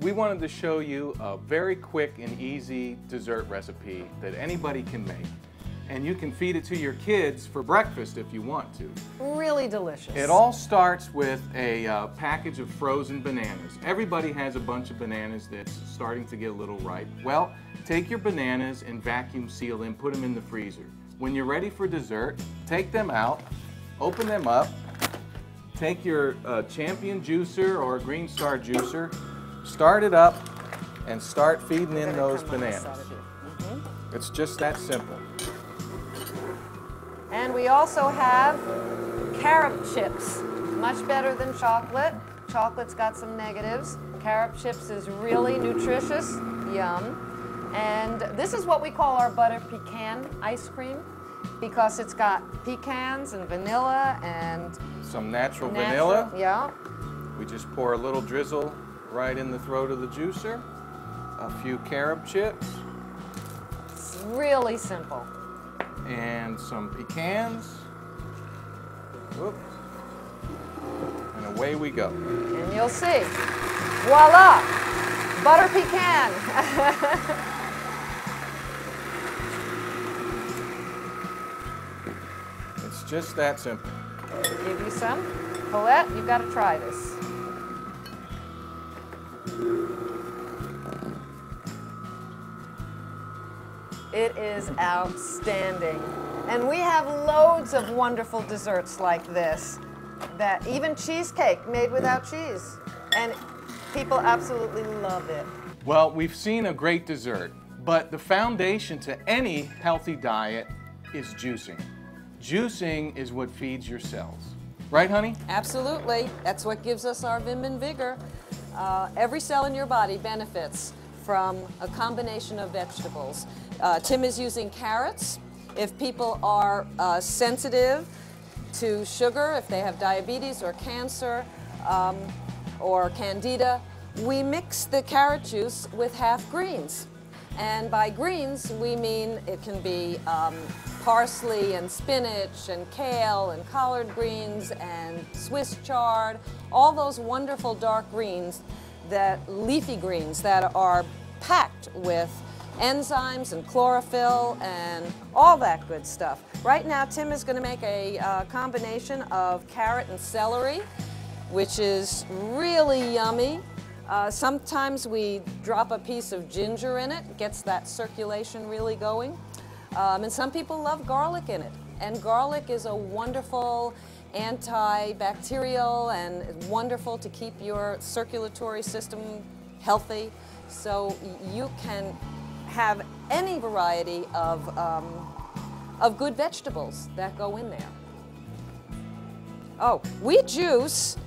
we wanted to show you a very quick and easy dessert recipe that anybody can make. And you can feed it to your kids for breakfast if you want to. Really delicious. It all starts with a package of frozen bananas. Everybody has a bunch of bananas that's starting to get a little ripe. Well, take your bananas and vacuum seal them, put them in the freezer. When you're ready for dessert, take them out, open them up, take your Champion juicer or Green Star juicer, start it up, and start feeding in those bananas. It's just that simple. And we also have carob chips, much better than chocolate. Chocolate's got some negatives. Carob chips is really nutritious, yum. And this is what we call our butter pecan ice cream because it's got pecans and vanilla and some natural vanilla. Yeah. We just pour a little drizzle right in the throat of the juicer. A few carob chips. It's really simple. And some pecans. Whoops. And away we go. And you'll see. Voila! Butter pecan. It's just that simple. I'll give you some. Colette, you've got to try this. It is outstanding. And we have loads of wonderful desserts like this, that even cheesecake made without cheese. And people absolutely love it. Well, we've seen a great dessert, but the foundation to any healthy diet is juicing. Juicing is what feeds your cells. Right, honey? Absolutely. That's what gives us our vim and vigor. Every cell in your body benefits from a combination of vegetables. Tim is using carrots. If people are sensitive to sugar, if they have diabetes or cancer or candida, we mix the carrot juice with half greens. And by greens, we mean it can be parsley and spinach and kale and collard greens and Swiss chard, all those wonderful dark greens, that leafy greens that are packed with enzymes and chlorophyll and all that good stuff. Right now, Tim is going to make a combination of carrot and celery, which is really yummy. Sometimes we drop a piece of ginger in it, gets that circulation really going. And some people love garlic in it. And garlic is a wonderful antibacterial and wonderful to keep your circulatory system healthy. So you can have any variety of good vegetables that go in there. Oh, we juice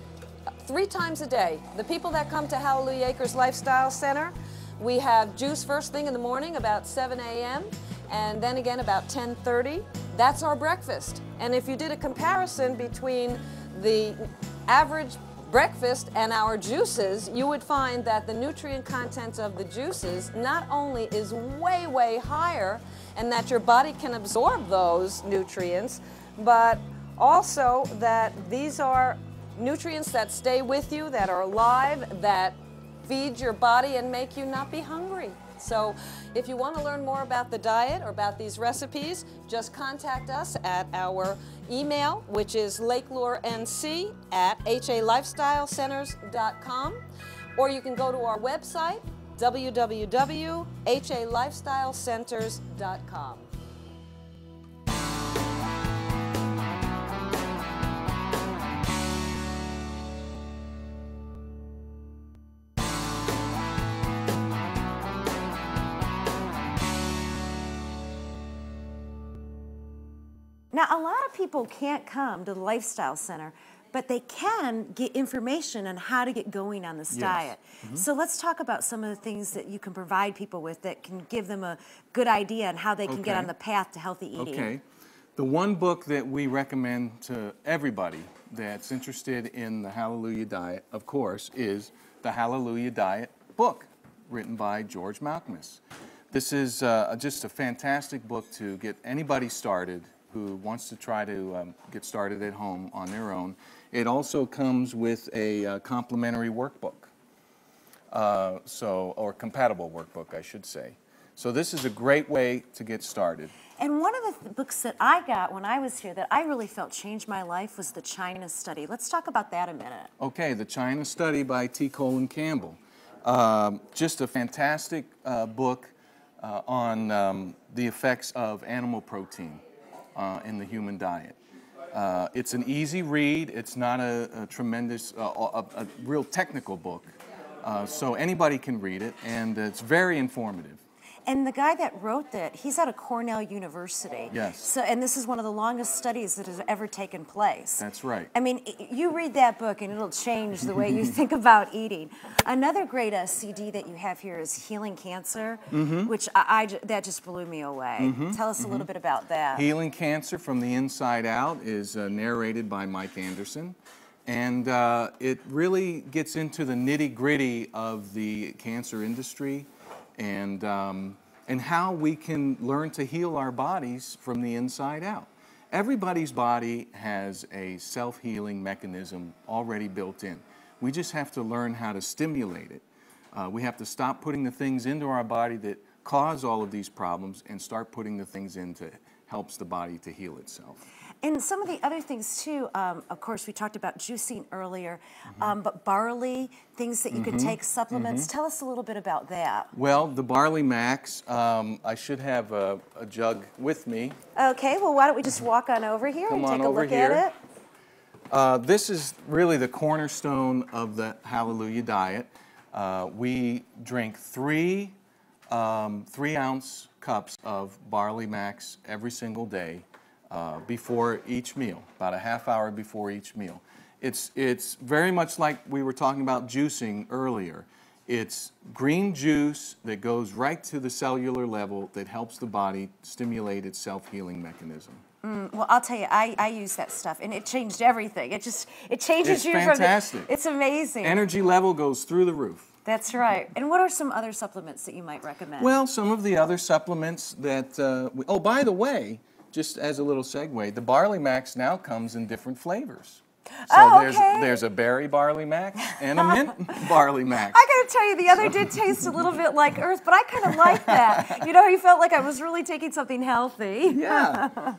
3 times a day. The people that come to Hallelujah Acres Lifestyle Center, we have juice first thing in the morning about 7 a.m. and then again about 10:30. That's our breakfast. And if you did a comparison between the average breakfast and our juices, you would find that the nutrient content of the juices not only is way, way higher and that your body can absorb those nutrients, but also that these are nutrients that stay with you, that are alive, that feed your body and make you not be hungry. So if you want to learn more about the diet or about these recipes, just contact us at our email, which is lakelurenc@halifestylecenters.com, or you can go to our website, www.halifestylecenters.com. Now, a lot of people can't come to the Lifestyle Center, but they can get information on how to get going on this diet. So let's talk about some of the things that you can provide people with that can give them a good idea on how they can get on the path to healthy eating. Okay. The one book that we recommend to everybody that's interested in the Hallelujah Diet, of course, is the Hallelujah Diet book, written by George Malcolmus. This is just a fantastic book to get anybody started who wants to try to get started at home on their own. It also comes with a complimentary workbook. or compatible workbook, I should say. So this is a great way to get started. And one of the books that I got when I was here that I really felt changed my life was the China Study. Let's talk about that a minute. Okay, the China Study by T. Colin Campbell. Just a fantastic book on the effects of animal protein in the human diet. It's an easy read. It's not a tremendous, a real technical book. So anybody can read it, and it's very informative. And the guy that wrote that, he's out of Cornell University. Yes. So, and this is one of the longest studies that has ever taken place. That's right. I mean, you read that book and it'll change the way you think about eating. Another great CD that you have here is Healing Cancer, which that just blew me away. Tell us a little bit about that. Healing Cancer from the Inside Out is narrated by Mike Anderson. And it really gets into the nitty-gritty of the cancer industry and how we can learn to heal our bodies from the inside out. Everybody's body has a self-healing mechanism already built in. We just have to learn how to stimulate it. We have to stop putting the things into our body that cause all of these problems and start putting the things in that helps the body to heal itself. And some of the other things too, of course we talked about juicing earlier, but barley, things that you could take, supplements. Tell us a little bit about that. Well, the Barley Max, I should have a jug with me. Okay, well why don't we just walk on over here and take a look at it. This is really the cornerstone of the Hallelujah diet. We drink 3 3-ounce cups of Barley Max every single day. Before each meal, about a half hour before each meal. It's very much like we were talking about juicing earlier. It's green juice that goes right to the cellular level that helps the body stimulate its self-healing mechanism. Well, I'll tell you, I use that stuff, and it changed everything. It changes it's you fantastic. from the, it's amazing. Energy level goes through the roof. That's right. And what are some other supplements that you might recommend? Well, some of the other supplements that, oh, by the way, just as a little segue, the Barley Max now comes in different flavors. So there's a berry Barley Max and a mint Barley Max. I gotta tell you, the other did taste a little bit like earth, but I kind of like that. You know, you felt like I was really taking something healthy. Yeah.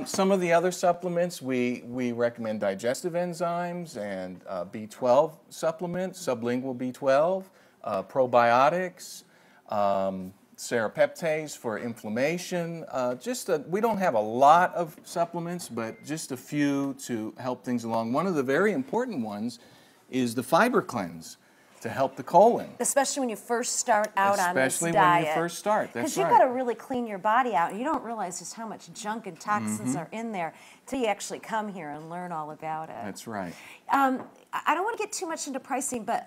Some of the other supplements, we recommend digestive enzymes and B12 supplements, sublingual B12, probiotics, serapeptase for inflammation. We don't have a lot of supplements, but just a few to help things along. One of the very important ones is the fiber cleanse to help the colon. Especially when you first start out on this diet. Especially when you first start, that's right. Because you've got to really clean your body out, and you don't realize just how much junk and toxins are in there until you actually come here and learn all about it. That's right. I don't want to get too much into pricing, but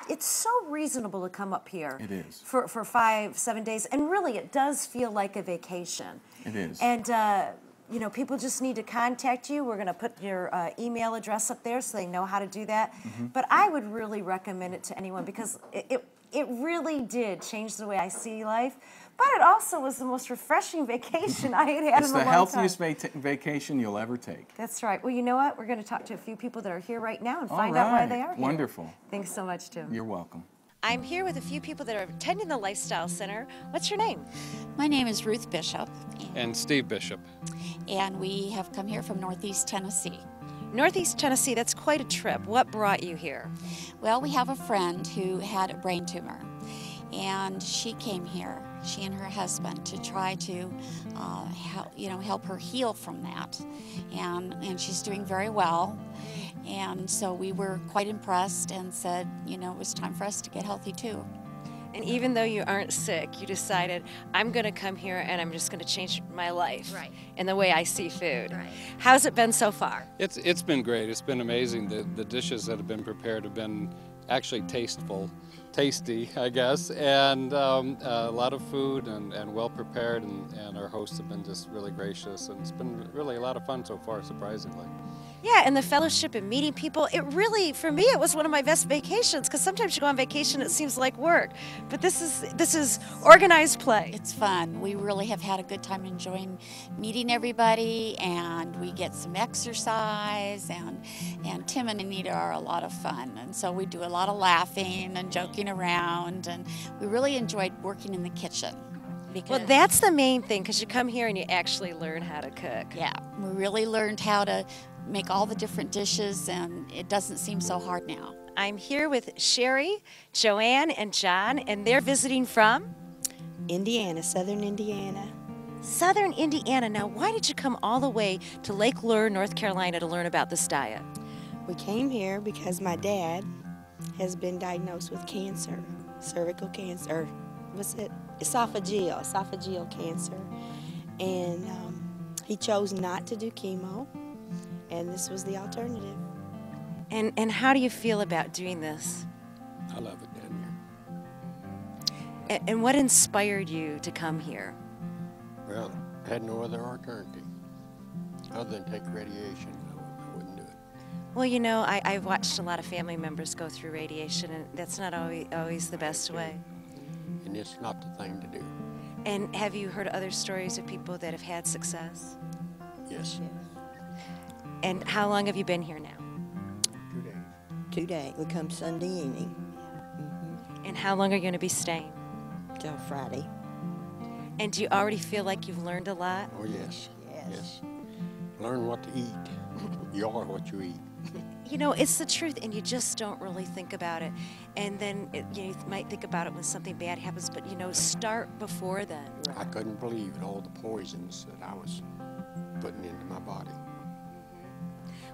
it's so reasonable to come up here. It is. For 5-7 days, and really it does feel like a vacation. It is. And you know, people just need to contact you. We're going to put your email address up there so they know how to do that. But I would really recommend it to anyone because it really did change the way I see life. But it also was the most refreshing vacation I had in a long time. It's the healthiest vacation you'll ever take. That's right. Well, you know what? We're going to talk to a few people that are here right now and find out why they are here. Wonderful. Thanks so much, Tim. You're welcome. I'm here with a few people that are attending the Lifestyle Center. What's your name? My name is Ruth Bishop. And Steve Bishop. And we have come here from Northeast Tennessee. Northeast Tennessee, that's quite a trip. What brought you here? Well, we have a friend who had a brain tumor, and she came here, she and her husband, to try to help her heal from that. And she's doing very well. And so we were quite impressed and said, you know, it was time for us to get healthy too. And even though you aren't sick, you decided, I'm going to come here and I'm just going to change my life in the way I see food. Right. How's it been so far? It's been great. It's been amazing. The dishes that have been prepared have been actually tasty, I guess, and a lot of food and well prepared, and our hosts have been just really gracious, and it's been really a lot of fun so far, surprisingly. Yeah, and the fellowship and meeting people, it really, for me, it was one of my best vacations, because sometimes you go on vacation, it seems like work. But this is organized play. It's fun. We really have had a good time enjoying meeting everybody, and we get some exercise, and Tim and Anita are a lot of fun. And so we do a lot of laughing and joking around, and we really enjoyed working in the kitchen. Well, that's the main thing, because you come here and you actually learn how to cook. Yeah, we really learned how to make all the different dishes, and it doesn't seem so hard now. I'm here with Sherry, Joanne, and John, and they're visiting from? Indiana, southern Indiana. Southern Indiana. Now, why did you come all the way to Lake Lure, North Carolina to learn about this diet? We came here because my dad has been diagnosed with cancer, cervical cancer, esophageal cancer. And he chose not to do chemo, and this was the alternative. And how do you feel about doing this? I love it down here. And what inspired you to come here? Well, I had no other alternative other than take radiation. I wouldn't do it. Well, you know, I've watched a lot of family members go through radiation, and that's not always the best way. And it's not the thing to do. And have you heard other stories of people that have had success? Yes. And how long have you been here now? 2 days. 2 days. We come Sunday evening And how long are you going to be staying? till Friday. And do you already feel like you've learned a lot? Oh, yes. Yes. Learn what to eat. You are what you eat. You know, it's the truth, and you just don't really think about it. And then you might think about it when something bad happens, but you know, start before then. I couldn't believe it, all the poisons that I was putting into my body.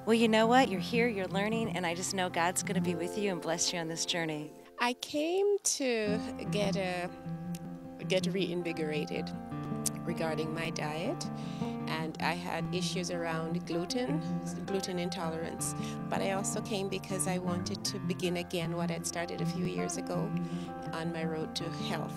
Well, you know what? You're here, you're learning, and I just know God's going to be with you and bless you on this journey. I came to get reinvigorated regarding my diet, and I had issues around gluten intolerance, but I also came because I wanted to begin again what I'd started a few years ago on my road to health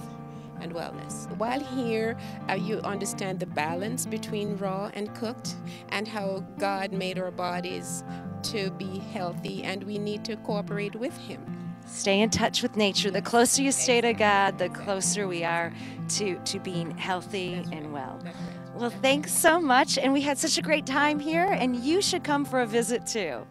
and wellness. While here, you understand the balance between raw and cooked, and how God made our bodies to be healthy, and we need to cooperate with Him. Stay in touch with nature. The closer you stay to God, the closer we are to being healthy and well. Well, thanks so much, and we had such a great time here, and you should come for a visit too.